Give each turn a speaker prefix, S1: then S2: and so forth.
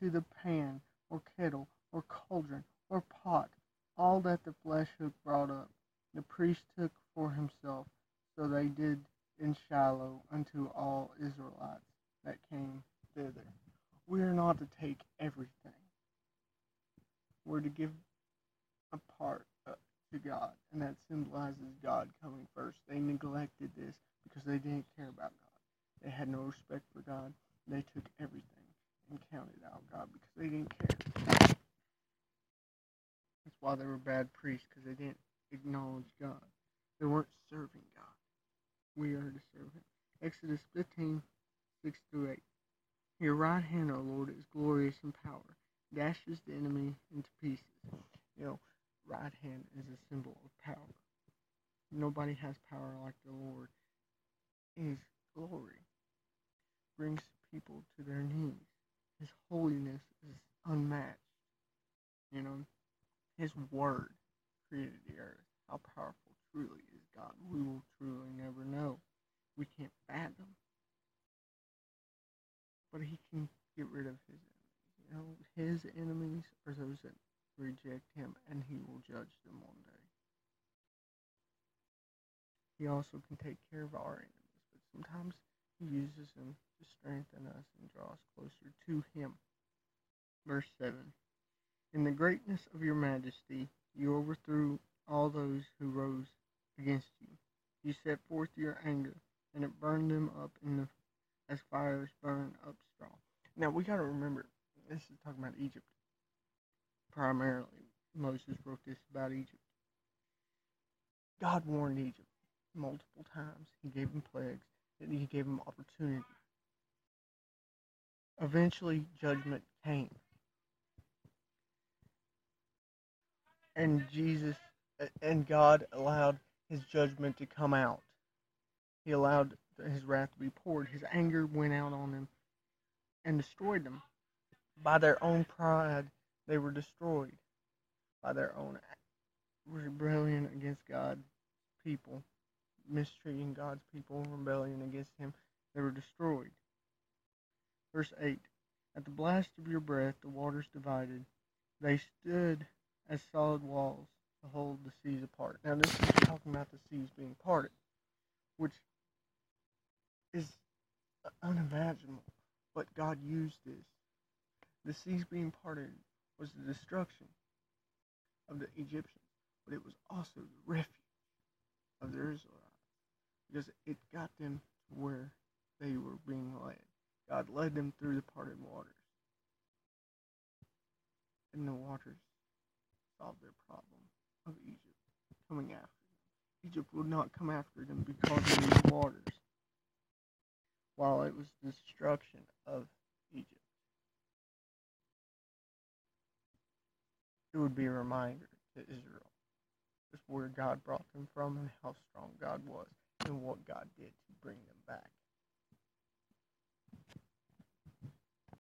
S1: into the pan, or kettle, or cauldron, or pot, all that the flesh hook brought up, the priest took for himself. So they did in Shiloh unto all Israelites that came thither. We are not to take everything. We're to give a part to God, and that symbolizes God coming first. They neglected this because they didn't care about God. They had no respect for God. They took everything and counted out God because they didn't care. That's why they were bad priests, because they didn't acknowledge God. They weren't serving God. We are to serve Him. Exodus 15:6-8. Your right hand, O Lord, is glorious in power, dashes the enemy into pieces. Right hand is a symbol of power. Nobody has power like the Lord. His glory brings people to their knees. His holiness is unmatched. His word created the earth. How powerful truly is God? We will truly never know. We can't fathom. But He can get rid of His enemies. His enemies are those that reject Him, and He will judge them one day. He also can take care of our enemies, but sometimes He uses them to strengthen us and draw us closer to Him. Verse 7. In the greatness of your majesty, you overthrew all those who rose against you. You set forth your anger, and it burned them up as fires burn up straw. Now, we got to remember, this is talking about Egypt. Primarily, Moses wrote this about Egypt. God warned Egypt multiple times. He gave them plagues, and He gave them opportunity. Eventually, judgment came. And God allowed His judgment to come out. He allowed His wrath to be poured. His anger went out on them and destroyed them. By their own pride, they were destroyed. By their own rebellion against God's people, mistreating God's people, rebellion against Him, they were destroyed. Verse 8. At the blast of your breath, the waters divided. They stood as solid walls to hold the seas apart. Now, this is talking about the seas being parted, which is unimaginable. But God used this. The seas being parted was the destruction of the Egyptians, but it was also the refuge of the Israelites, because it got them to where they were being led. God led them through the parted waters, and the waters solved their problem of Egypt coming after them. Egypt would not come after them because of these waters, while it was the destruction of Egypt. It would be a reminder to Israel just where God brought them from and how strong God was and what God did to bring them back.